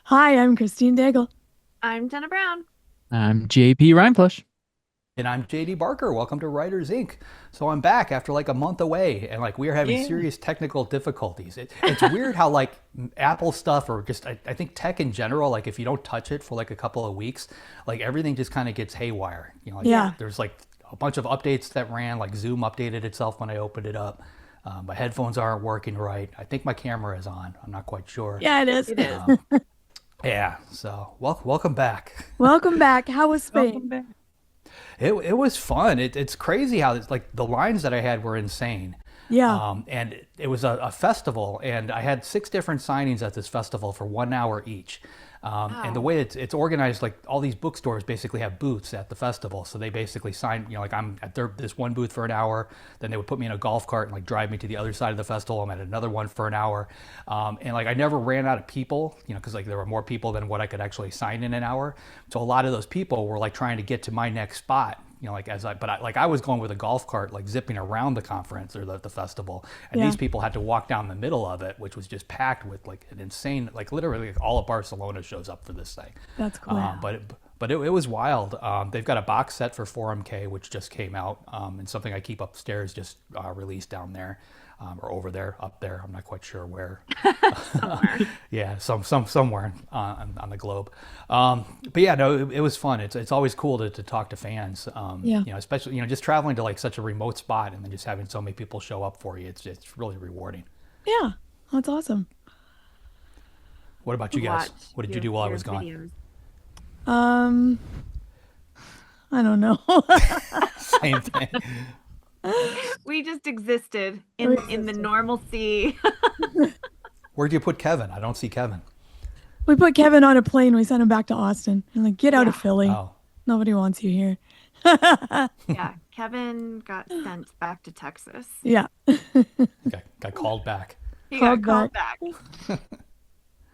Hi, I'm Christine Daigle. I'm Jena Brown. I'm JP Rindfleisch. And I'm JD Barker. Welcome to Writers Inc. So I'm back after like a month away, and like we are having Yeah. serious technical difficulties. It's weird how like Apple stuff or just I think tech in general, like if you don't touch it for like a couple of weeks, like everything just kind of gets haywire. Like Yeah. there's like a bunch of updates that ran, like Zoom updated itself when I opened it up. My headphones aren't working right. I think my camera is on. I'm not quite sure. Yeah, it is. It is. Yeah. So welcome back. Welcome back. How was Spain? Welcome back. It was fun. It's crazy how it's like the lines that I had were insane. Yeah. And it was a festival, and I had six different signings at this festival for 1 hour each. And the Wow. way it's organized, like all these bookstores basically have booths at the festival. So they basically sign, like I'm at this one booth for an hour, then they would put me in a golf cart and like drive me to the other side of the festival. I'm at another one for an hour. And like I never ran out of people, because like there were more people than what I could actually sign in an hour. So a lot of those people were like trying to get to my next spot. Like I was going with a golf cart, like zipping around the conference or the festival, and Yeah. these people had to walk down the middle of it, which was just packed with like an insane, like literally like, all of Barcelona shows up for this thing. That's cool. But it was wild. They've got a box set for 4MK, which just came out, and something I keep upstairs just released down there, or over there, up there. I'm not quite sure where. Somewhere. Yeah, somewhere on the globe. But yeah, no, it was fun. It's always cool to talk to fans. Yeah. Especially just traveling to like such a remote spot and then just having so many people show up for you. It's really rewarding. Yeah. That's awesome. What about you guys? Watch What did you do while I your was gone? videos. Um, I don't know. Same thing. We just existed We in the existed. normalcy. Where'd you put Kevin? I don't see Kevin. We put Kevin on a plane. We sent him back to Austin. And like, get out of Yeah. Philly. Oh, Nobody wants you here. Yeah. Kevin got sent back to Texas. Yeah. got called back. He got Called called back. back.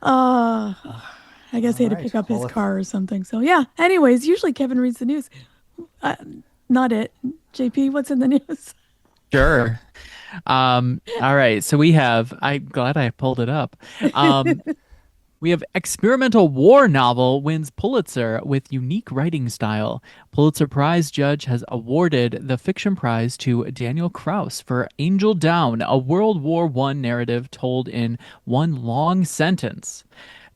Uh, I guess he All had to right. pick up his Well, if car or something. So yeah. Anyways, usually Kevin reads the news. Uh, Not it. JP, what's in the news? Sure. All right. So I'm glad I pulled it up. Um, we have experimental war novel wins Pulitzer with unique writing style. Pulitzer Prize judge has awarded the fiction prize to Daniel Kraus for Angel Down, a World War One narrative told in one long sentence.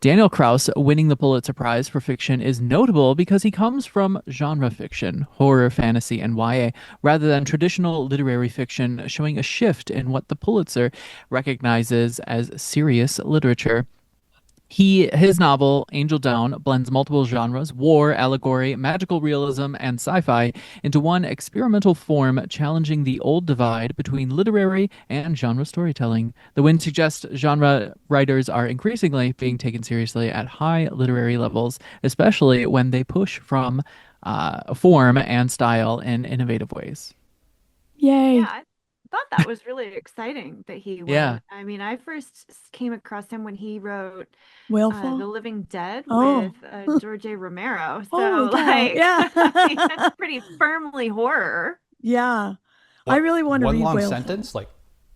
Daniel Kraus winning the Pulitzer Prize for fiction is notable because he comes from genre fiction, horror, fantasy, and YA, rather than traditional literary fiction, showing a shift in what the Pulitzer recognizes as serious literature. His novel, Angel Down, blends multiple genres, war, allegory, magical realism, and sci-fi into one experimental form, challenging the old divide between literary and genre storytelling. The win suggests genre writers are increasingly being taken seriously at high literary levels, especially when they push from form and style in innovative ways. Yeah, Yay. I thought that was really exciting that he Yeah. went. I mean, I first came across him when he wrote The Whalefall? Living Dead with Oh. George A. Romero. Holy So, cow. like, Yeah. I mean, that's pretty firmly horror. Yeah. I what really want to one read long Whalefall. sentence? Like,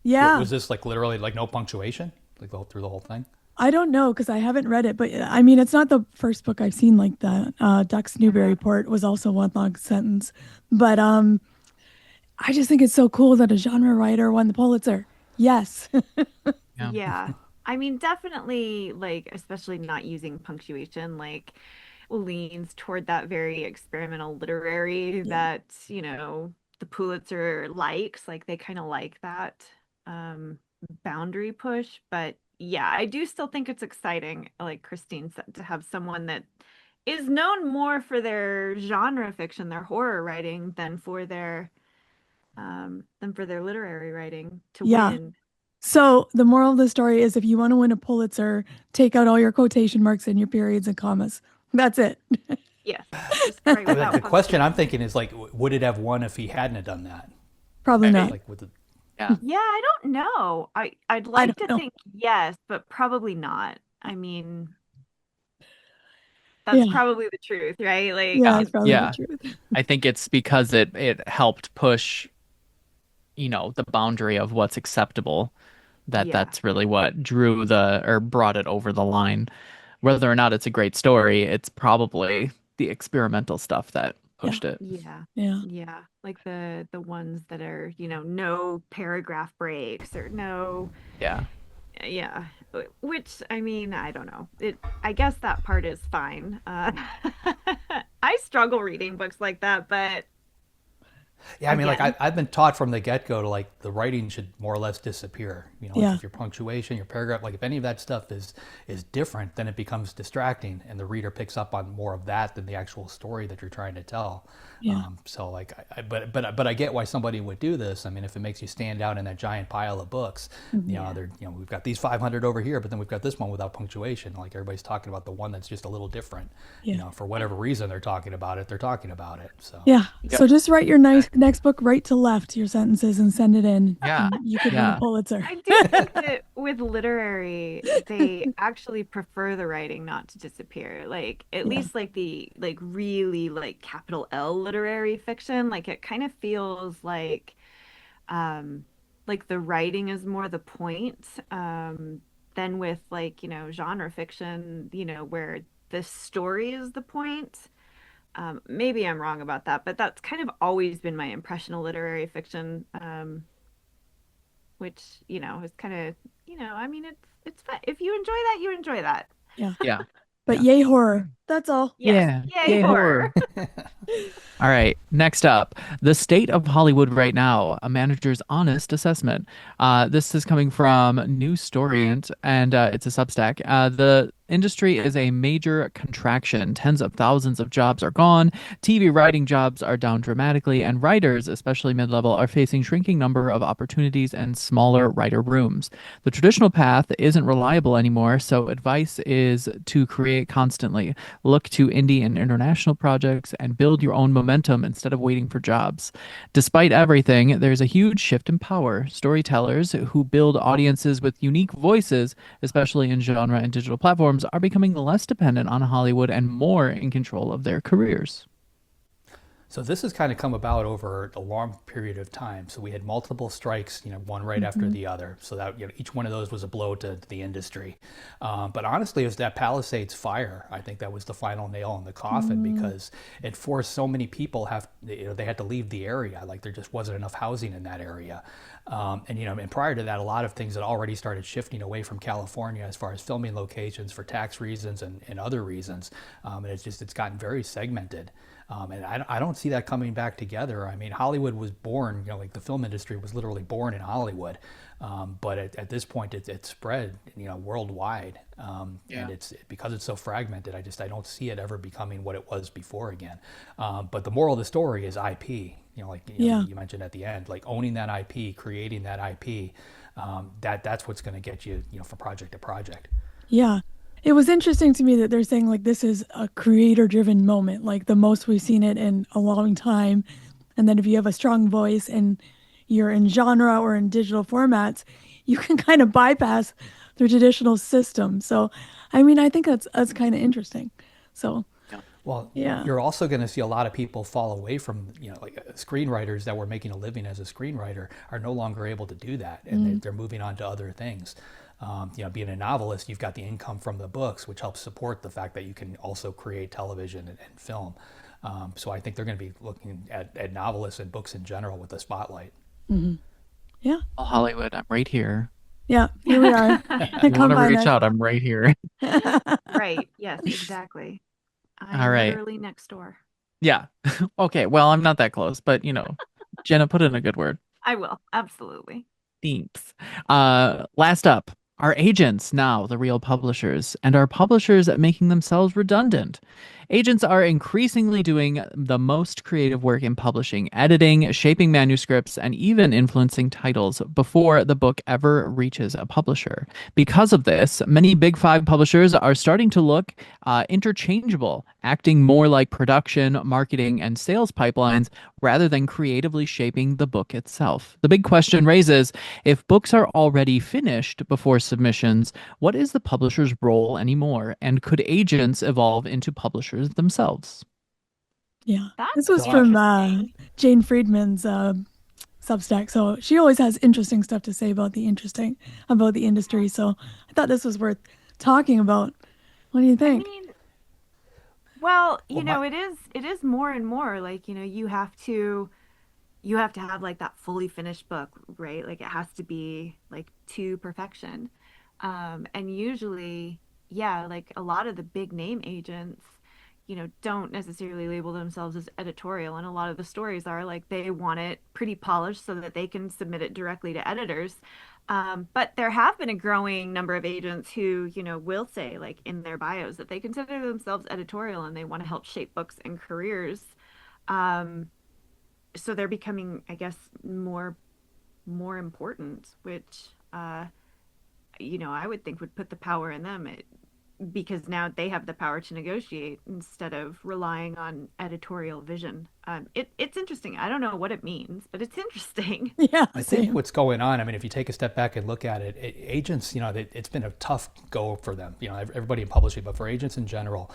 Yeah. was this like literally like no punctuation, like through the whole thing? I don't know because I haven't read it, but I mean, it's not the first book I've seen like that. Ducks Uh-huh. Newburyport was also one long sentence, but I just think it's so cool that a genre writer won the Pulitzer. Yes. Yeah. Yeah. I mean, definitely, like, especially not using punctuation, like, leans toward that very experimental literary Yeah. that, the Pulitzer likes. Like, they kind of like that um, boundary push. But yeah, I do still think it's exciting, like Christine said, to have someone that is known more for their genre fiction, their horror writing, than for their literary writing to Yeah. win. So the moral of the story is if you want to win a Pulitzer, take out all your quotation marks and your periods and commas. That's it. Yes, just write I mean, like, without the question I'm punctuation. thinking is like, would it have won if he hadn't have done that? Probably not. Like with the Yeah. Yeah, I don't know. I'd I like don't to know. think yes, but probably not. I mean, that's Yeah. probably the truth, right? Like Yeah, Yeah. that's probably the Yeah. truth. I think it's because it helped push, the boundary of what's acceptable, yeah. that's really what drew the or brought it over the line. whether or not it's a great story, it's probably the experimental stuff that Yeah. pushed it. Yeah. Yeah. Yeah. Like the ones that are, no paragraph breaks or no, Yeah. yeah. Which, I mean, I don't know. I guess that part is fine. I struggle reading books like that, but Yeah, I mean, like again, I've been taught from the get go to like the writing should more or less disappear. Like Yeah. if your punctuation, your paragraph, like if any of that stuff is different, then it becomes distracting, and the reader picks up on more of that than the actual story that you're trying to tell. Yeah. So like, but I get why somebody would do this. I mean, if it makes you stand out in that giant pile of books, yeah. we've got these 500 over here, but then we've got this one without punctuation. Like everybody's talking about the one that's just a little different. Yeah. For whatever reason they're talking about it, they're talking about it. So Yeah. Yep. So just write your next book right to left, your sentences, and send it in. Yeah. And you could win a Yeah. Pulitzer. I do think that with literary, they actually prefer the writing not to disappear. Like at Yeah. least like the really like capital L literary fiction, like it kind of feels like the writing is more the point than with like, genre fiction, where the story is the point. Maybe I'm wrong about that, but that's kind of always been my impression of literary fiction. Which is kind of I mean it's fun if you enjoy that, you enjoy that. Yeah. Yeah. But Yeah. yay horror. That's all. Yes, Yeah. yay Yay, horror. All right, next up, the state of Hollywood right now, a manager's honest assessment. This is coming from New Storient, and it's a Substack. The industry is a major contraction. Tens of thousands of jobs are gone. TV writing jobs are down dramatically, and writers, especially mid-level, are facing shrinking number of opportunities and smaller writer rooms. The traditional path isn't reliable anymore, so advice is to create constantly. Look to indie and international projects and build your own momentum instead of waiting for jobs. Despite everything, there's a huge shift in power. Storytellers who build audiences with unique voices, especially in genre and digital platforms, are becoming less dependent on Hollywood and more in control of their careers. So this has kind of come about over a long period of time. So we had multiple strikes, one right after the other. So that each one of those was a blow to the industry. But honestly, it was that Palisades fire. I think that was the final nail in the coffin because it forced so many people they had to leave the area. Like there just wasn't enough housing in that area. And prior to that, a lot of things had already started shifting away from California as far as filming locations for tax reasons and other reasons. And it's gotten very segmented. And I don't see that coming back together. I mean, Hollywood was born, like the film industry was literally born in Hollywood. But at this point, it's spread, worldwide. Yeah. And because it's so fragmented, I don't see it ever becoming what it was before again. But the moral of the story is IP. Yeah. You mentioned at the end, like owning that IP, creating that IP. That's what's going to get you, from project to project. Yeah. It was interesting to me that they're saying like this is a creator-driven moment, like the most we've seen it in a long time. And then if you have a strong voice and you're in genre or in digital formats, you can kind of bypass the traditional system. So, I mean, I think that's kind of interesting. So, Well, yeah. you're also going to see a lot of people fall away from, like screenwriters that were making a living as a screenwriter are no longer able to do that, and they're moving on to other things. Being a novelist, you've got the income from the books, which helps support the fact that you can also create television and film. So I think they're going to be looking at novelists and books in general with the spotlight. Yeah. Well, Hollywood, I'm right here. Yeah. Here we are. You Come want to by reach us. out, I'm right here. Right. Yes, exactly. I'm All right. literally next door. Yeah. Okay, well, I'm not that close, but Jenna, put in a good word. I will. Absolutely. Thanks. Last up, are agents now the real publishers, and are publishers making themselves redundant? Agents are increasingly doing the most creative work in publishing, editing, shaping manuscripts, and even influencing titles before the book ever reaches a publisher. Because of this, many Big Five publishers are starting to look interchangeable, acting more like production, marketing, and sales pipelines rather than creatively shaping the book itself. The big question raises, if books are already finished before submissions, what is the publisher's role anymore? And could agents evolve into publishers themselves? Yeah. That's This was so from interesting. Jane Friedman's Substack. So she always has interesting stuff to say about the industry. So I thought this was worth talking about. What do you I think? mean, well, Well, my it is more and more like, you have to have like that fully finished book, right? Like it has to be like to perfection. And usually, yeah, like a lot of the big name agents, don't necessarily label themselves as editorial. And a lot of the stories are like they want it pretty polished so that they can submit it directly to editors. But there have been a growing number of agents who, will say like in their bios that they consider themselves editorial and they want to help shape books and careers. Um, so they're becoming, I guess, more important, which I would think would put the power in them because now they have the power to negotiate instead of relying on editorial vision. It's interesting. I don't know what it means, but it's interesting. Yeah, I think same. what's going on, I mean, if you take a step back and look at it, agents, it's been a tough go for them, everybody in publishing, but for agents in general.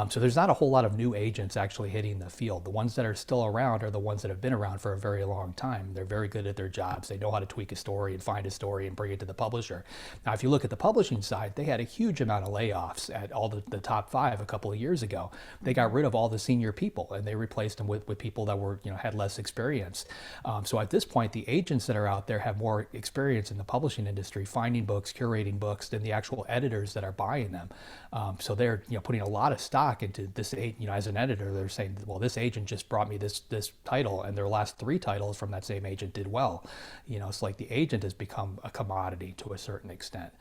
So there's not a whole lot of new agents actually hitting the field. The ones that are still around are the ones that have been around for a very long time. They're very good at their jobs. They know how to tweak a story and find a story and bring it to the publisher. Now, if you look at the publishing side, they had a huge amount of layoffs at all the top five a couple of years ago. They got rid of all the senior people and they replaced them with people that were, had less experience. So at this point, the agents that are out there have more experience in the publishing industry, finding books, curating books, than the actual editors that are buying them. So they're putting a lot of stock into this. As an editor, they're saying, well, this agent just brought me this title, and their last three titles from that same agent did well. It's like the agent has become a commodity to a certain extent.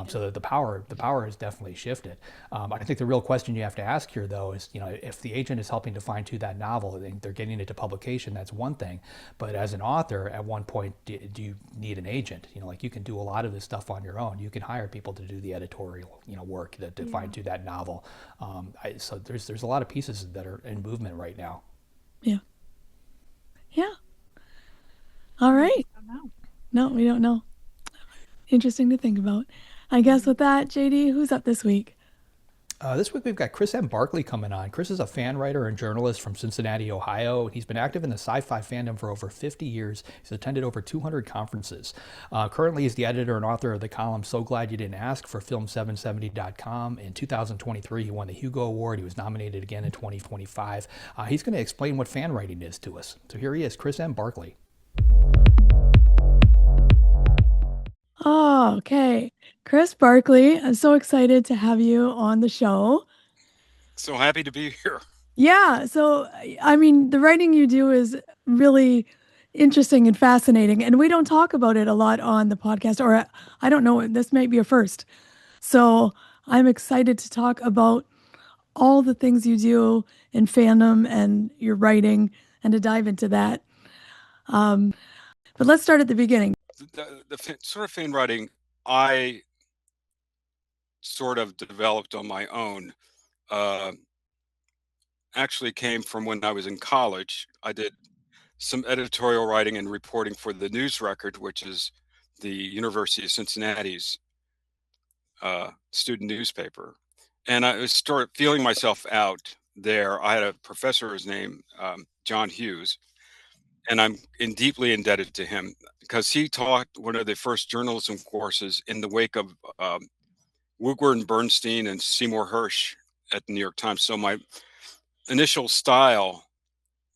So that the power has definitely shifted. I think the real question you have to ask here, though, is if the agent is helping to fine tune that novel, they're getting it to publication. That's one thing, but as an author, at one point, do you need an agent? Like you can do a lot of this stuff on your own. You can hire people to do the editorial, work to Yeah. fine tune that novel. So there's a lot of pieces that are in movement right now. Yeah. Yeah. All We right. just don't know. No, we don't know. Interesting to think about. I guess Mhm. with that, JD, who's up this week? This week we've got Chris M. Barkley coming on. Chris is a fan writer and journalist from Cincinnati, Ohio. He's been active in the sci-fi fandom for over 50 years. He's attended over 200 conferences. Currently, he's the editor and author of the column So Glad You Didn't Ask for Film770.com. In 2023, he won the Hugo Award. He was nominated again in 2025. He's going to explain what fan writing is to us. So here he is, Chris M. Barkley. Oh, okay. Chris Barkley, I'm so excited to have you on the show. So happy to be here. Yeah, so I mean, the writing you do is really interesting and fascinating, and we don't talk about it a lot on the podcast, or I don't know, this might be a first. So I'm excited to talk about all the things you do in fandom and your writing and to dive into that. Um, but let's start at the beginning. The sort of fan writing I sort of developed on my own uh, actually came from when I was in college. I did some editorial writing and reporting for the News Record, which is the University of Cincinnati's student newspaper. And I was started feeling myself out there. I had a professor, his name John Hughes, and I'm deeply indebted to him because he taught one of the first journalism courses in the wake of Woodward and Bernstein and Seymour Hersh at the New York Times. So my initial style,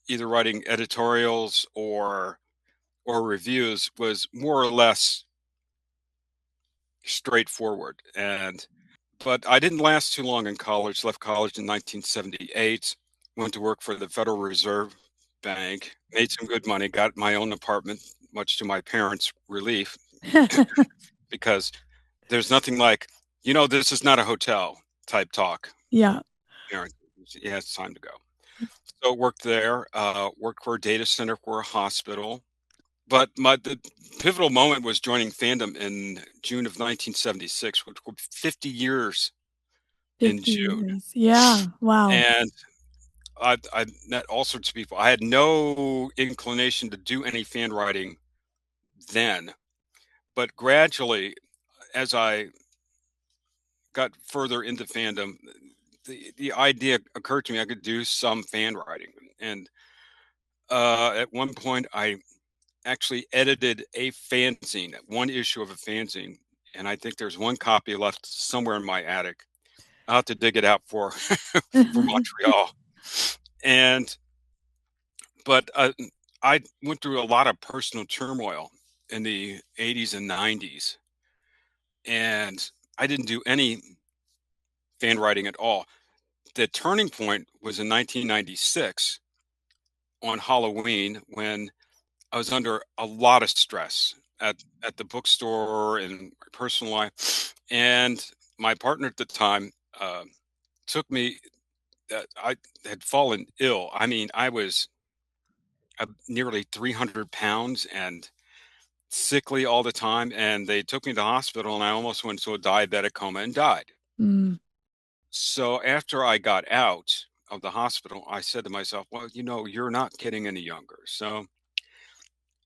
either writing editorials or reviews, was more or less straightforward. But I didn't last too long in college. Left college in 1978. Went to work for the Federal Reserve Bank. Made some good money. Got my own apartment, much to my parents' relief, because there's nothing like, this is not a hotel type talk. Yeah. Yeah, it's time to go. So worked there, worked for a data center for a hospital. But the pivotal moment was joining fandom in June of 1976, which was 50 years in 50 June. years. Yeah. Wow. And I met all sorts of people. I had no inclination to do any fan writing then, but gradually, as I got further into fandom, the idea occurred to me I could do some fan writing. And at one point, I actually edited a fanzine, one issue of a fanzine, and I think there's one copy left somewhere in my attic. I'll have to dig it out for Montreal. But I went through a lot of personal turmoil in the 80s and 90s, and I didn't do any fan writing at all. The turning point was in 1996 on Halloween when I was under a lot of stress at the bookstore and my personal life, and my partner at the time took me. I had fallen ill. I mean, I was nearly 300 pounds and sickly all the time, and they took me to the hospital, and I almost went into a diabetic coma and died. Mm. So after I got out of the hospital, I said to myself, well, you're not getting any younger. So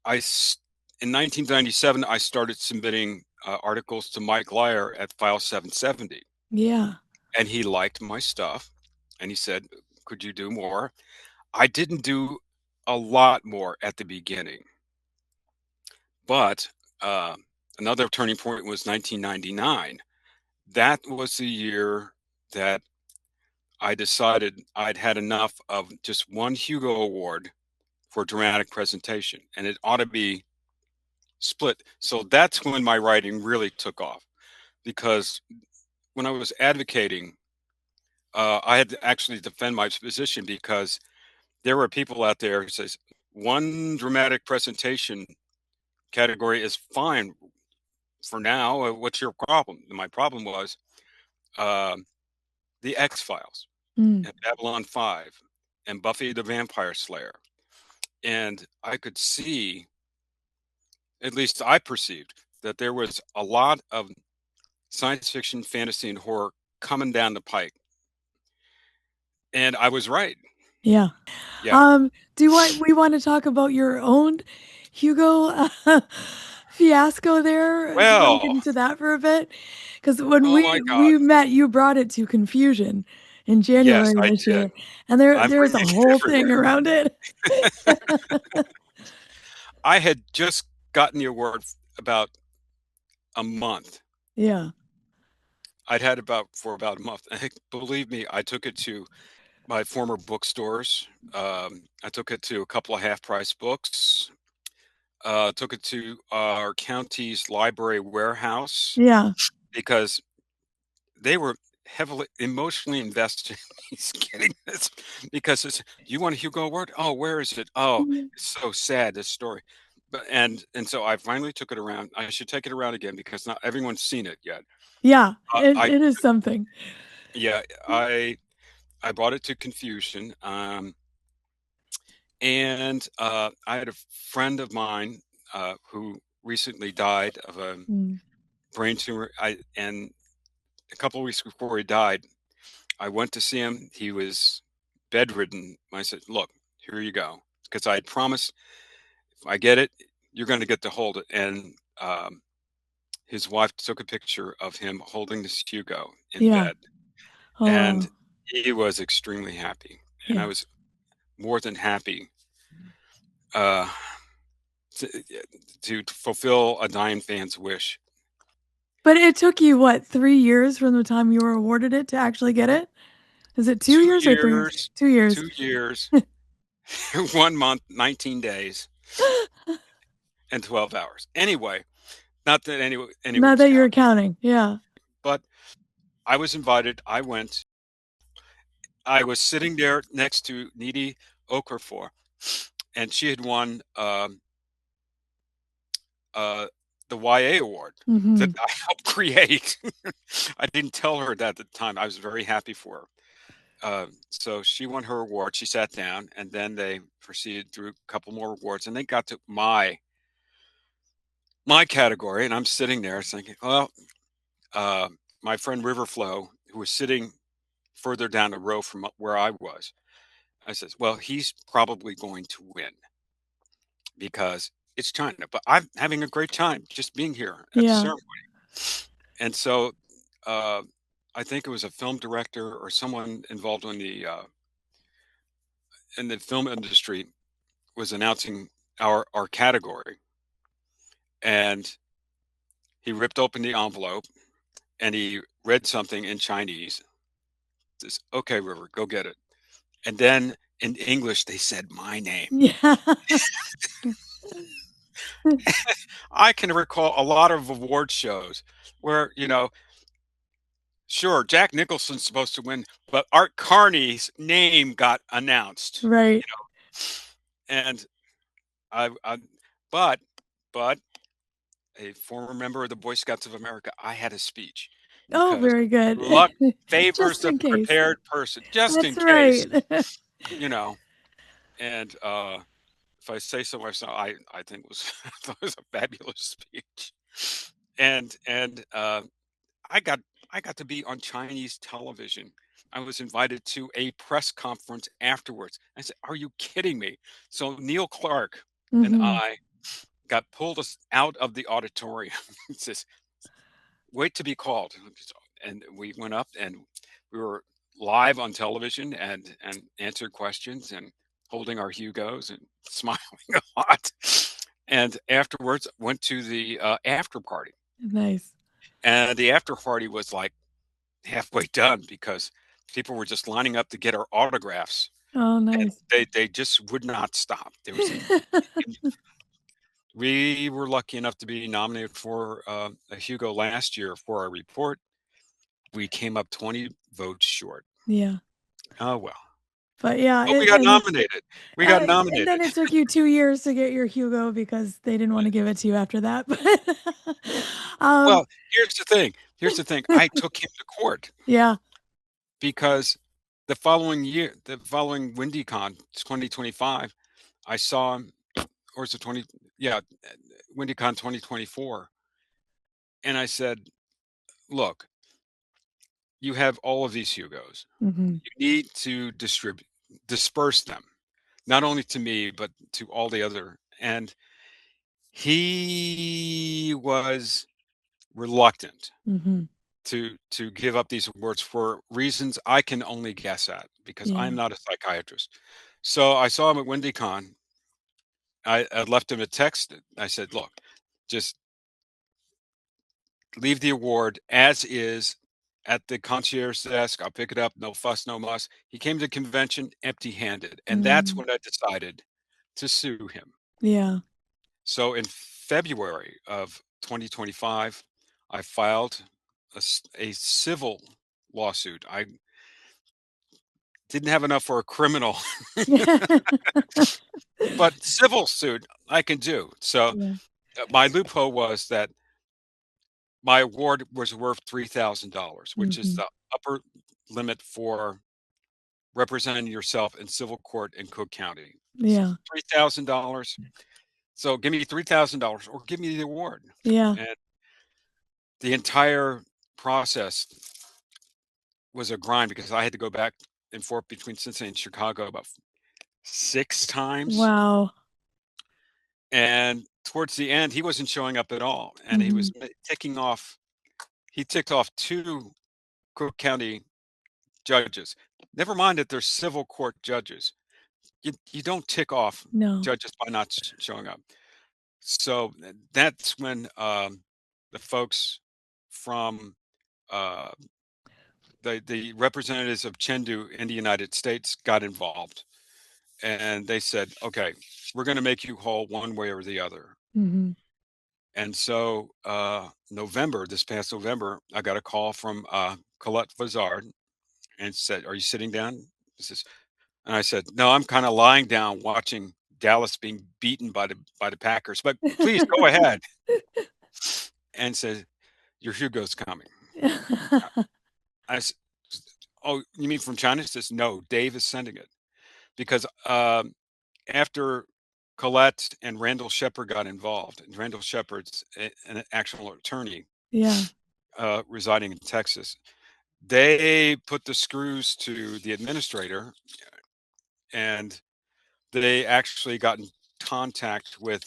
in 1997, I started submitting articles to Mike Lyer at File 770, Yeah. and he liked my stuff, and he said, could you do more? I didn't do a lot more at the beginning, but another turning point was 1999. That was the year that I decided I'd had enough of just one Hugo Award for dramatic presentation, and it ought to be split. So that's when my writing really took off, because when I was advocating, I had to actually defend my position, because there were people out there who says one dramatic presentation category is fine for now. What's your problem? And my problem was uh, the X Files Mm. and Babylon 5 and Buffy the Vampire Slayer. And I could see, at least I perceived, that there was a lot of science fiction, fantasy, and horror coming down the pike. And I was right. Yeah. Yeah. We want to talk about your own Hugo fiasco there? Do you want to get Well, into that for a bit? Because when oh my God. we met, you brought it to Confusion in Yes, January I this did. year, and I'm there's a bringing it whole thing everywhere. around it. I had just gotten the award about a month. Yeah. I'd had for about a month. I think, believe me, I took it to my former bookstores. I took it to a couple of half-price books. Took it to our county's library warehouse, Yeah. because they were heavily emotionally invested in getting this, because it's, you want a Hugo Award? Oh, where is it? Oh, it's so sad, this story. But and so I finally took it around. I should take it around again, because not everyone's seen it yet. Yeah. I It is something. Yeah, I brought it to Confusion, and I had a friend of mine who recently died of a Mm. brain tumor. And a couple of weeks before he died, I went to see him. He was bedridden. I said, "Look, here you go," because I had promised, if I get it, you're going to get to hold it. And his wife took a picture of him holding this Hugo in Yeah. bed, and Oh, he was extremely happy, and I yeah. was more than happy uh, to, to fulfill a dying fan's wish. But it took you, what, 3 years from the time you were awarded it to actually get it? Is it 2 years or 3 years? 2 years, 2 years. 2 years, 1 month, 19 days, and 12 hours. Anyway, not that Not anyone's that you're counting, counting. Yeah. but I was invited. I went. I was sitting there next to Needy Okafor, and she had won the YA award that Hmm. I helped create. I didn't tell her that at the time. I was very happy for her. So she won her award. She sat down, and then they proceeded through a couple more awards, and they got to my category, and I'm sitting there thinking, well, uh, my friend Riverflow, who was sitting further down the row from where I was, I says, well, he's probably going to win because it's China, but I'm having a great time just being here at the Yeah. ceremony. And so uh, I think it was a film director or someone involved in the film industry was announcing our category, and he ripped open the envelope and he read something in Chinese, Says, okay, River, go get it. And then in English, they said my name. Yeah. I can recall a lot of award shows where, sure, Jack Nicholson's supposed to win, but Art Carney's name got announced, Right. and I but a former member of the Boy Scouts of America, I had a speech Oh, because very good. luck favors Just the in case. prepared person, just in That's case, right. and if I say so myself, I think it was it was a fabulous speech, and I got I got to be on Chinese television. I was invited to a press conference afterwards. I said, "Are you kidding me?" So Neil Clark and Mhm. I got pulled us out of the auditorium. He says, "Wait to be called," and we went up and we were live on television and answered questions and holding our Hugos and smiling a lot. And afterwards, went to the after party, Nice. and the after party was like halfway done because people were just lining up to get our autographs, Oh, and nice. they just would not stop. We were lucky enough to be nominated for a Hugo last year for our report. We came up 20 votes short. Yeah. Oh well, But yeah, but we got nominated. We got and then nominated. it took you 2 years to get your Hugo because they didn't want to give it to you after that. Um, Well, here's the thing. Here's the thing. I took him to court yeah. because the following year, the following WindyCon 2025, I saw him, or is it 20? Yeah, WindyCon 2024, and I said, "Look, you have all of these Hugos. Mhm. You need to disperse them, not only to me but to all the other." And he was reluctant Mhm. to give up these awards for reasons I can only guess at because Yeah. I'm not a psychiatrist. So I saw him at WindyCon. I left him a text. I said, "Look, just leave the award as is at the concierge desk. I'll pick it up. No fuss, no muss." He came to convention empty-handed, and that's Mm. when I decided to sue him. Yeah. So in February of 2025, I filed a civil lawsuit. I didn't have enough for a criminal, but civil suit I can do. So Yeah. my loophole was that my award was worth $3,000, which is Mhm. the upper limit for representing yourself in civil court in Cook County. So Yeah. $3,000. So give me $3,000 or give me the award. Yeah. And the entire process was a grind because I had to go back and forth between Cincinnati and Chicago about 6 times. Wow. And towards the end, he wasn't showing up at all. And he was Mhm. he ticked off two Cook County judges. Never mind that they're civil court judges. You don't tick off No. judges by not showing up. So that's when the folks from uh, the representatives of Chengdu in the United States got involved, and they said, "Okay, we're going to make you whole one way or the other." Mhm. And so this past November, I got a call from Colette Vazard and said, "Are you sitting down?" This is, and I said, "No, I'm kind of lying down watching Dallas being beaten by the Packers, but please go ahead." And said, "Your Hugo's coming." I said, "Oh, you mean from China?" She says, "No, Dave is sending it because after Colette and Randall Shepard got involved, and Randall Shepard's an actual attorney Yeah. residing in Texas, they put the screws to the administrator, and they actually got in contact with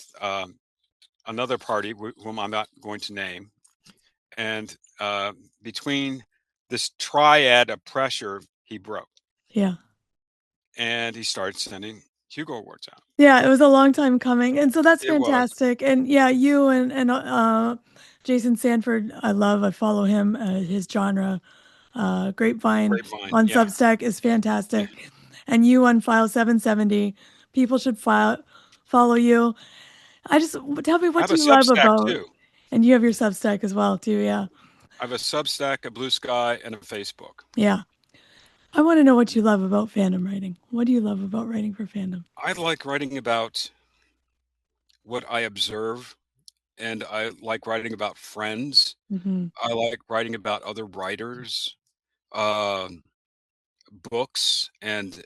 another party whom I'm not going to name, and between this triad of pressure, he broke, Yeah. and he started sending Hugo awards out. Yeah, it was a long time coming, and so that's It was. fantastic. And yeah, you and Jason Sanford, I follow him, his genre Grapevine Grapevine. on Yeah. Substack is fantastic. And you on File 770. People should follow you. Tell me, I what have do a you love Substack about, too. and you have your Substack as well too. Yeah. I have a Substack, a Blue Sky, and a Facebook. Yeah. I want to know what you love about fandom writing. What do you love about writing for fandom? I like writing about what I observe, and I like writing about friends. Mm-hmm. I like writing about other writers, um, books, and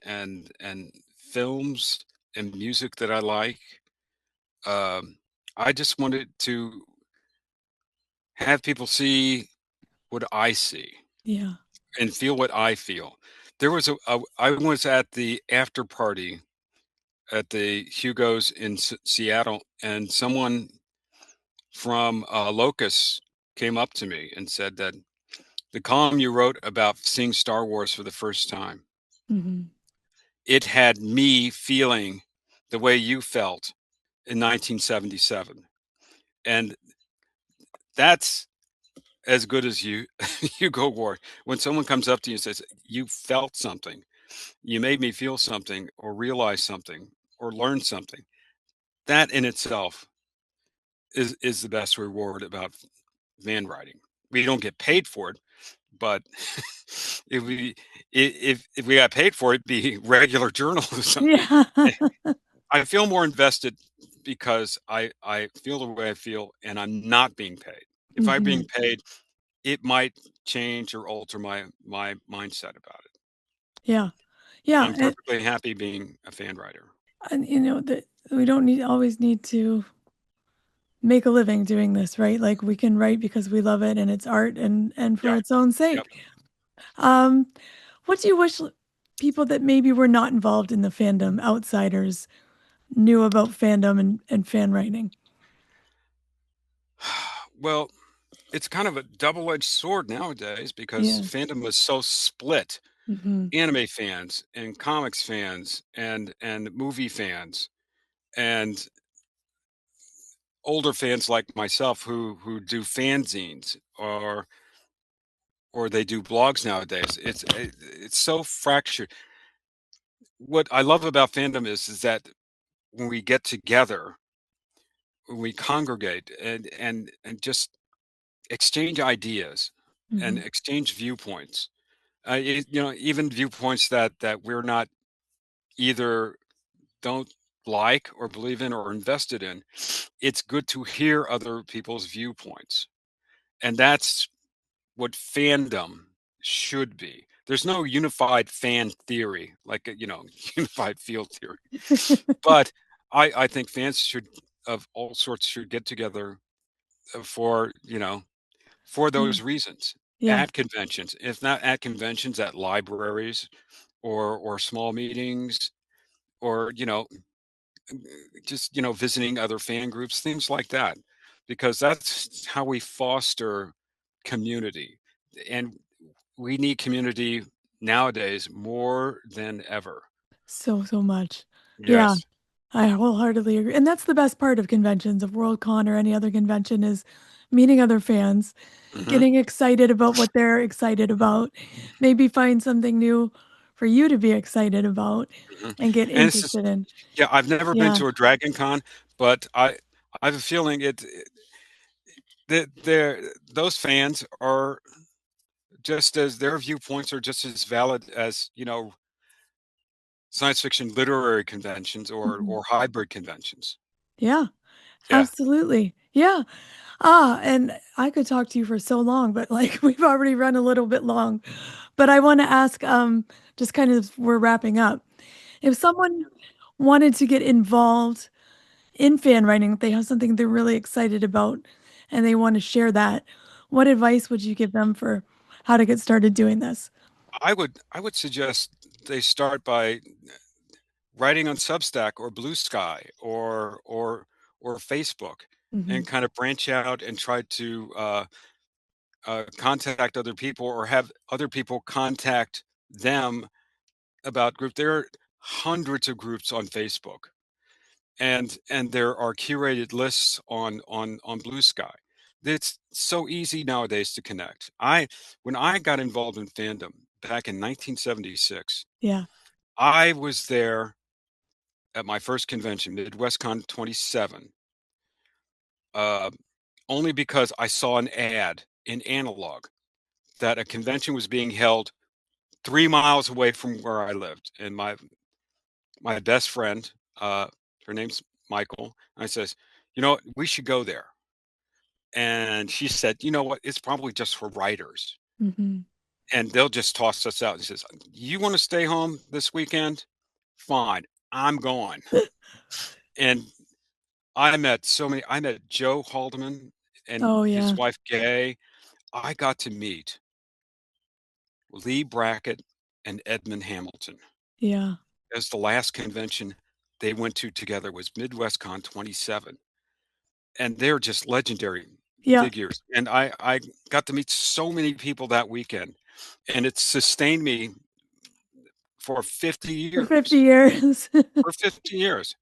films and music that I like. Um, I just wanted to have people see what I see Yeah. and feel what I feel. There was I was at the after party at the Hugo's in Seattle, and someone from Locus came up to me and said that the column you wrote about seeing Star Wars for the first time, Mm-hmm. it had me feeling the way you felt in 1977. And that's as good as you Hugo Award. When someone comes up to you and says, you felt something, you made me feel something or realize something or learn something, that in itself is the best reward about van writing. We don't get paid for it, but if we got paid for it, it'd be regular journalism. Yeah. I feel more invested because I feel the way I feel, and I'm not being paid. If I'm Mm-hmm. being paid, it might change or alter my mindset about it. Yeah. Yeah. I'm perfectly happy being a fan writer. And that we don't always need to make a living doing this, right? Like, we can write because we love it and it's art and for Yeah. its own Yep. sake. Um, what do you wish people that maybe were not involved in the fandom, outsiders, knew about fandom and fan writing? Well, it's kind of a double-edged sword nowadays because Yeah. fandom is so split. Mm-hmm. Anime fans and comics fans and movie fans and older fans like myself who do fanzines or they do blogs nowadays. It's so fractured. What I love about fandom is that when we get together, when we congregate and just exchange ideas and Mm-hmm. exchange viewpoints. Even viewpoints that we're not either don't like or believe in or invested in. It's good to hear other people's viewpoints, and that's what fandom should be. There's no unified fan theory, like unified field theory. But I think fans should of all sorts should get together for for Yeah. those reasons Yeah. at conventions, if not at conventions, at libraries or small meetings or just visiting other fan groups, things like that, because that's how we foster community, and we need community nowadays more than ever. So much. Yeah. Yes. I wholeheartedly agree. And that's the best part of conventions, of Worldcon or any other convention, is meeting other fans, Hmm. getting excited about what they're excited about, maybe find something new for you to be excited about Hmm. and get And it's just, interested in. yeah, I've never been Yeah. to a Dragon Con, but I have a feeling that those fans are just as their viewpoints are just as valid as science fiction literary conventions Mhm. or hybrid conventions. Yeah, Yeah. absolutely. Yeah. And I could talk to you for so long, but like we've already run a little bit long. But I want to ask, just kind of we're wrapping up. If someone wanted to get involved in fan writing, if they have something they're really excited about and they want to share that, what advice would you give them for how to get started doing this? I would suggest they start by writing on Substack or Blue Sky or Facebook, Hmm. and kind of branch out and try to contact other people or have other people contact them about group. There are hundreds of groups on Facebook, and there are curated lists on Blue Sky. It's so easy nowadays to connect. When I got involved in fandom back in 1976, Yeah. I was there at my first convention, MidwestCon 27, uh, only because I saw an ad in Analog that a convention was being held 3 miles away from where I lived. And my best friend, her name's Michael, and I says, you know what, we should go there. And she said, you know what, it's probably just for writers. Hmm. And they'll just toss us out. And says, you want to stay home this weekend? Fine, I'm going. And I met Joe Haldeman and Oh his yeah. wife Gay. I got to meet Lee Brackett and Edmund Hamilton. Yeah. As the last convention they went to together was MidwestCon 27. And they're just legendary Yeah. figures. And I got to meet so many people that weekend. And it sustained me for 50 For 50 years. years. For 50 years.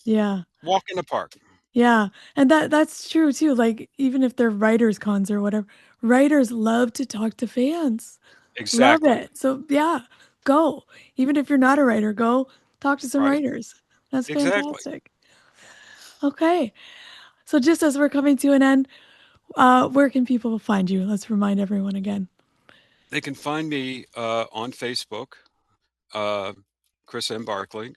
Yeah. Walk in the park. Yeah. And that's true too. Like even if they're writers cons or whatever, writers love to talk to fans. Love Exactly. it. So yeah, go. Even if you're not a writer, go talk to some Right. writers. That's Exactly. fantastic. Okay. So just as we're coming to an end, where can people find you? Let's remind everyone again. They can find me on Facebook, uh, Chris M. Barkley,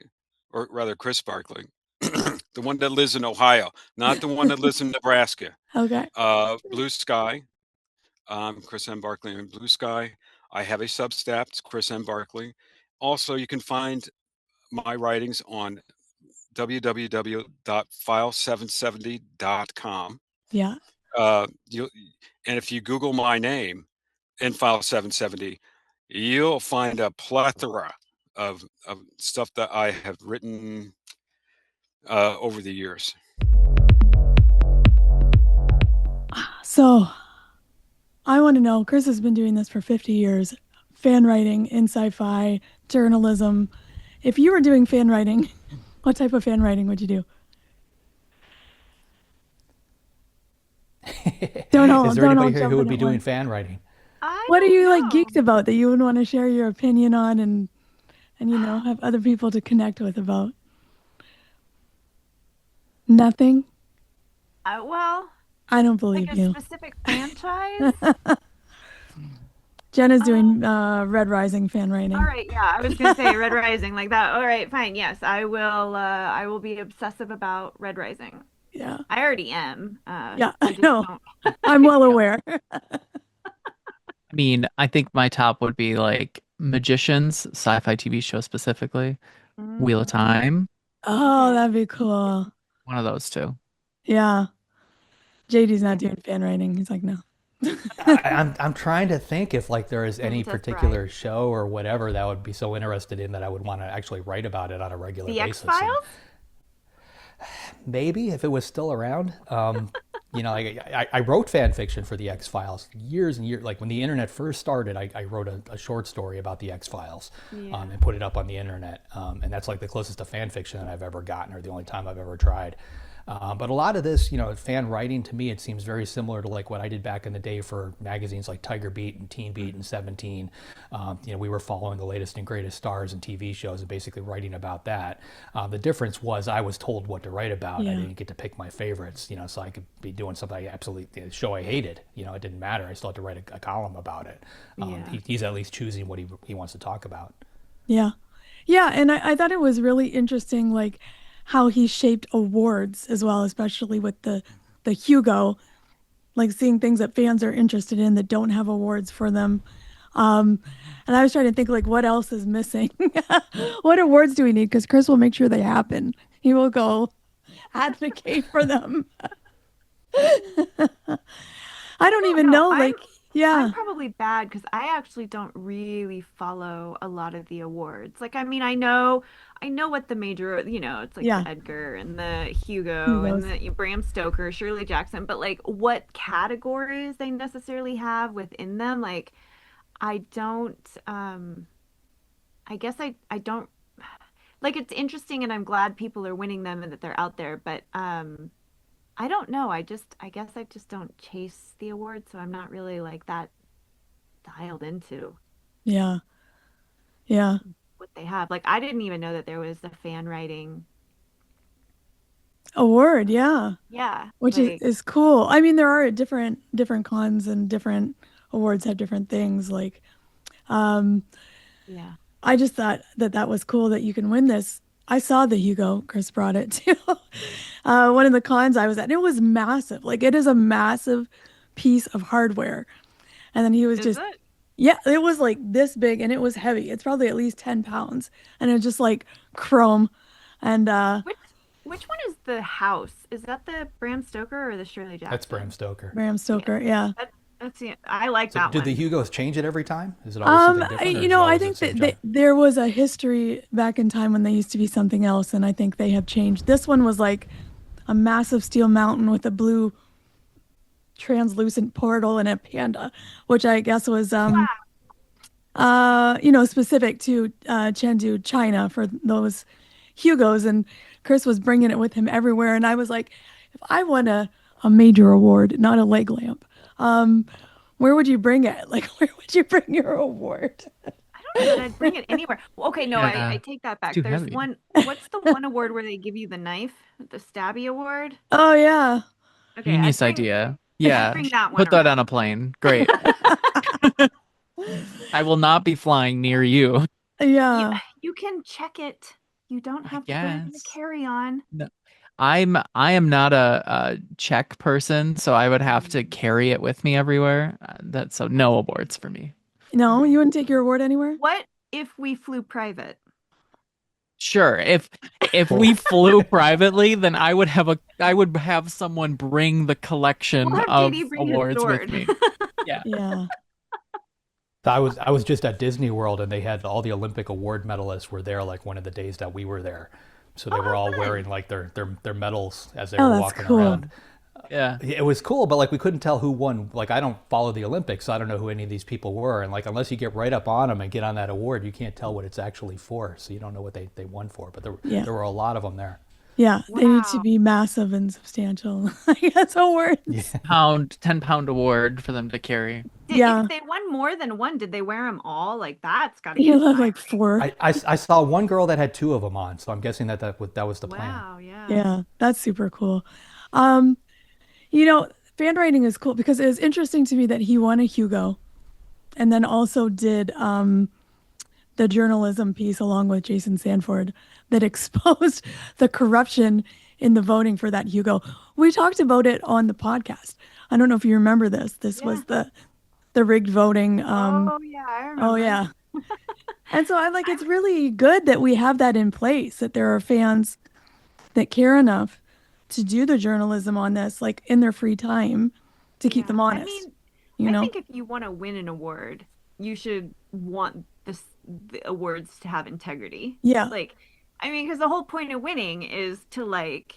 or rather Chris Barkley, the one that lives in Ohio, not the one that lives in Nebraska. Okay. Blue Sky. Chris M. Barkley in Blue Sky. I have a Substack, it's Chris M. Barkley. Also, you can find my writings on www.file770.com. Yeah. You and if you Google my name in File 770, you'll find a plethora of stuff that I have written over the years. So I want to know, Chris has been doing this for 50 years, fan writing in sci-fi, journalism. If you were doing fan writing, what type of fan writing would you do? Don't all, Is there don't all anybody here jump who in would be at doing once. fan writing? I What are don't you like know. geeked about that you would want to share your opinion on and have other people to connect with about? Nothing? Well, I don't like believe a you. specific franchise. Jenna's Um, doing Red Rising fan all writing. right, yeah, I was gonna say Red Rising like that. All right, fine. Yes, I will. I will be obsessive about Red Rising. Yeah. I already am. Yeah, I I just know. don't. I'm well Yeah. aware. I mean, I think my top would be like Magicians, sci-fi TV show specifically, Wheel of Mm, Time, Oh, okay. that'd be cool. one of those two. Yeah. JD's not Okay. doing fan writing. He's like, no. I'm trying to think if like there is any Princess Bride. particular show or whatever that I would be so interested in that I would want to actually write about it on a regular The X basis. And Files. maybe if it was still around, like I wrote fan fiction for the X Files years and years. Like when the internet first started, I wrote a short story about the X Files Yeah. and put it up on the internet. And that's like the closest to fan fiction that I've ever gotten, or the only time I've ever tried. But a lot of this, fan writing to me, it seems very similar to like what I did back in the day for magazines like Tiger Beat and Teen Beat and 17. We were following the latest and greatest stars and TV shows and basically writing about that. The difference was I was told what to write about. I Yeah. didn't get to pick my favorites, so I could be doing something I absolutely, a show I hated. It didn't matter. I still had to write a column about it. Yeah. He's at least choosing what he wants to talk about. Yeah. Yeah. And I thought it was really interesting, like how he shaped awards as well, especially with the Hugo, like seeing things that fans are interested in that don't have awards for them. Um, and I was trying to think like what else is missing? What awards do we need? Because Chris will make sure they happen. He will go advocate for them. I don't I don't even know. know, like, I'm yeah, probably bad because I actually don't really follow a lot of the awards. Like, I mean, I know what the major, it's like yeah, the Edgar and the Hugo and Hugos. the Bram Stoker, Shirley Jackson, but like what categories they necessarily have within them, like I don't, I guess I don't like it's interesting and I'm glad people are winning them and that they're out there, but I don't know. I guess I just don't chase the awards, so I'm not really like that dialed into Yeah. Yeah. what they have. Like I didn't even know that there was a fan writing. Award, yeah. Yeah, Which like is cool. I mean, there are different cons and different awards have different things. Like, um, yeah. I just thought that that was cool that you can win this. I saw the Hugo. Chris brought it too. One of the cons I was at, and it was massive. Like, it is a massive piece of hardware. And then he was Is just, it? yeah, it was like this big, and it was heavy. It's probably at least 10 pounds, and it's just like chrome. And Which which one is the house? Is that the Bram Stoker or the Shirley That's Bram Jackson? Stoker. Bram Yeah. Stoker, yeah. That's the I like So that did the one. Hugos change it every time? Is it always something different, or You is it know, I always the think same that judge? there was a history back in time when they used to be something else, and I think they have changed. This one was like a massive steel mountain with a blue translucent portal and a panda, which I guess was Wow. specific to Chengdu, China for those Hugos, and Chris was bringing it with him everywhere, and I was like, if I won a major award, not a leg lamp, um, where would you bring it? Like, where would you bring your award? I don't know that I'd bring it anywhere. Well, okay, no, I Yeah, take that it's back. too There's heavy. one, what's the one award where they give you the knife? The Stabby Award? Oh yeah. Okay, Genius idea. I'd Yeah, bring that one put that on a around. plane. Great. I will not be flying near you. You Yeah. you can check it. You don't I have to put it in the guess. carry-on. No. I am not a check person, so I would have to Mm, carry it with me everywhere. That's so no awards for me. No, okay. you wouldn't take your award anywhere? What if we flew private? Sure, if we Well, flew privately, then I would have someone bring the We'll collection have JD of bring his awards with sword. me. Yeah. Yeah. I was just at Disney World, and they had all the Olympic award medalists were there like one of the days that we were there. So they Oh, were how all fun. wearing like their medals as they Oh, were that's walking cool. around. Yeah. It was cool, but like we couldn't tell who won. Like I don't follow the Olympics, so I don't know who any of these people were. And like unless you get right up on them and get on that award, you can't tell what it's actually for. So you don't know what they won for. But Yeah. there were a lot of them there. Yeah. They need to Wow. be massive and substantial. I guess awards. Yeah. 10 pound award for them to carry. Yeah. If they won more than one, did they wear them all? Like that's got to be You have inspiring. like four. I saw one girl that had two of them on, so I'm guessing that was the plan. Wow, yeah. Yeah. That's super cool. Um, you know, fan writing is cool because it was interesting to me that he won a Hugo and then also did the journalism piece along with Jason Sanford that exposed the corruption in the voting for that Hugo. We talked about it on the podcast. I don't know if you remember this. This Yeah. was the rigged voting. Oh, yeah, I Oh remember. yeah. And so I'm like, it's really good that we have that in place, that there are fans that care enough to do the journalism on this, like in their free time, to keep Yeah. them I honest, mean, you I know? think if you want to win an award, you should want the awards to have integrity. Yeah. Like, I mean, because the whole point of winning is to like,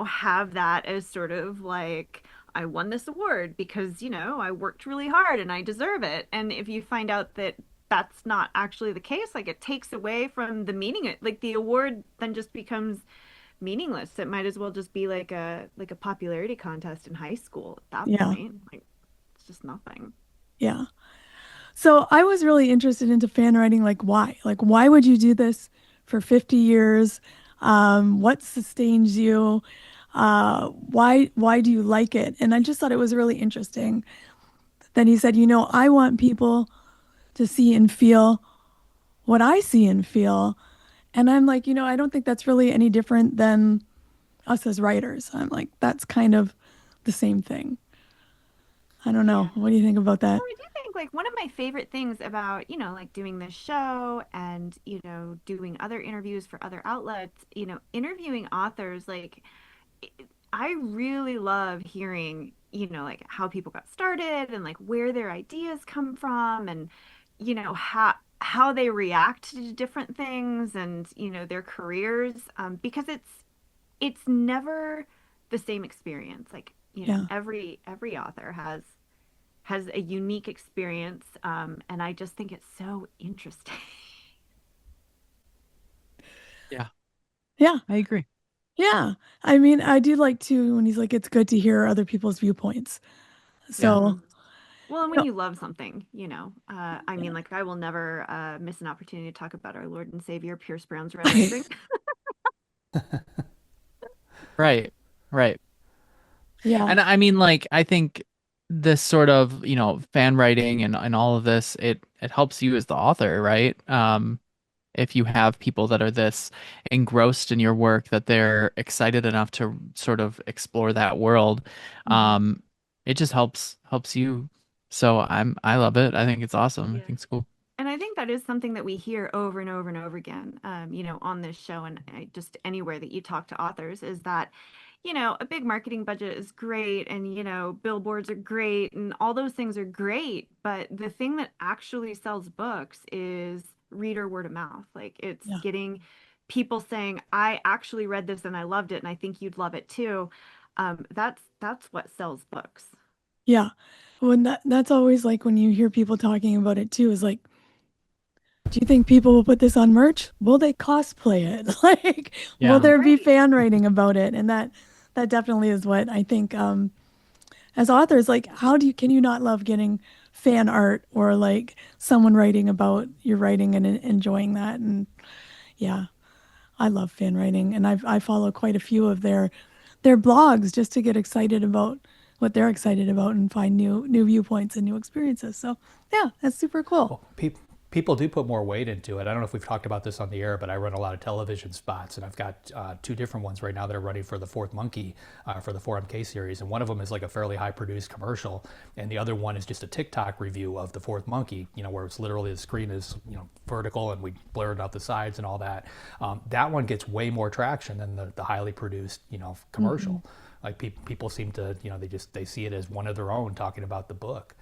have that as sort of like, I won this award because, I worked really hard and I deserve it. And if you find out that that's not actually the case, like it takes away from the meaning. Like the award then just becomes meaningless. It might as well just be like a popularity contest in high school at that Yeah. point. Like it's just nothing. Yeah. So I was really interested into fan writing, like why? Like why would you do this for 50 years? What sustains you? Why do you like it? And I just thought it was really interesting. Then he said, I want people to see and feel what I see and feel. And I'm like, I don't think that's really any different than us as writers. I'm like, that's kind of the same thing. I don't know. Yeah. What do you think about that? Well, I do think like one of my favorite things about, like doing this show and, doing other interviews for other outlets, interviewing authors, like I really love hearing, like how people got started and like where their ideas come from and, how they react to different things and, their careers, because it's never the same experience. Like, Yeah. every author has a unique experience, and I just think it's so interesting. Yeah, Yeah. I agree. Yeah. I mean, I do like to when he's like, it's good to hear other people's viewpoints. Yeah. So, Well, and you when know, you love something, I mean, yeah. like I will never miss an opportunity to talk about our Lord and Savior, Pierce Brown's Red Rising. Right. Right. Yeah. And I mean, like, I think this sort of, fan writing and all of this, it helps you as the author, right? If you have people that are this engrossed in your work that they're excited enough to sort of explore that world, Mhm. um, it just helps you. So I love it. I think it's awesome. I Yeah. think it's cool. And I think that is something that we hear over and over and over again, on this show and just anywhere that you talk to authors is that, a big marketing budget is great and, billboards are great and all those things are great. But the thing that actually sells books is reader word of mouth. Like it's Yeah. getting people saying, I actually read this and I loved it and I think you'd love it too. That's what sells books. Yeah. When that's always like when you hear people talking about it too, is like, do you think people will put this on merch? Will they cosplay it? Like, will Yeah. there be Right. fan writing about it? And that definitely is what I think as authors, like can you not love getting fan art or like someone writing about your writing and enjoying that? And yeah, I love fan writing and I follow quite a few of their blogs just to get excited about what they're excited about and find new viewpoints and new experiences. So yeah, that's super cool. Well, people do put more weight into it. I don't know if we've talked about this on the air, but I run a lot of television spots, and I've got two different ones right now that are running for the Fourth Monkey for the 4MK series, and one of them is like a fairly high-produced commercial, and the other one is just a TikTok review of the Fourth Monkey, where it's literally the screen is vertical and we blurred out the sides and all that. That one gets way more traction than the highly produced commercial. Mm-hmm. Like people seem to they see it as one of their own talking about the book.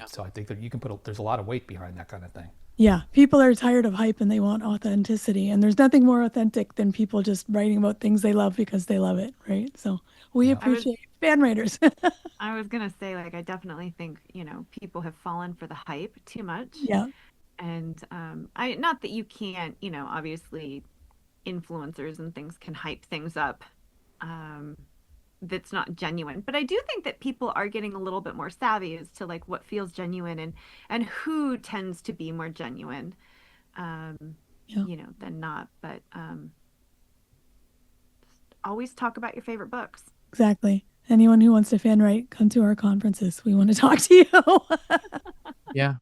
So I think that you can there's a lot of weight behind that kind of thing. Yeah, people are tired of hype and they want authenticity. And there's nothing more authentic than people just writing about things they love because they love it, right? So we Yeah. appreciate fan writers. I was gonna say, like, I definitely think, people have fallen for the hype too much. Yeah, And I not that you can't, obviously influencers and things can hype things up. Um, that's not genuine. But I do think that people are getting a little bit more savvy as to like what feels genuine and who tends to be more genuine, yeah, than not. But always talk about your favorite books. exactly. Anyone who wants to fan write, come to our conferences. We want to talk to you. Yeah.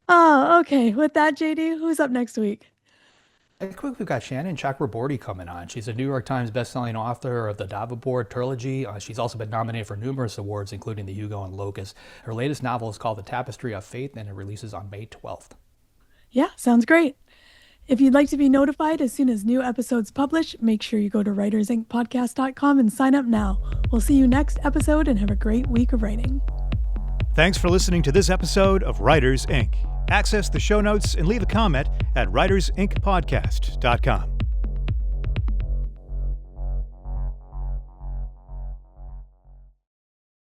Oh, okay. With that, JD, who's up next week? Quick, we've got Shannon Chakraborty coming on. She's a New York Times bestselling author of the Davenport trilogy. She's also been nominated for numerous awards, including the Hugo and Locust. Her latest novel is called The Tapestry of Faith, and it releases on May 12th. Yeah, sounds great. If you'd like to be notified as soon as new episodes publish, make sure you go to writersincpodcast.com and sign up now. We'll see you next episode and have a great week of writing. Thanks for listening to this episode of Writers Inc. Access the show notes and leave a comment at writersincpodcast.com.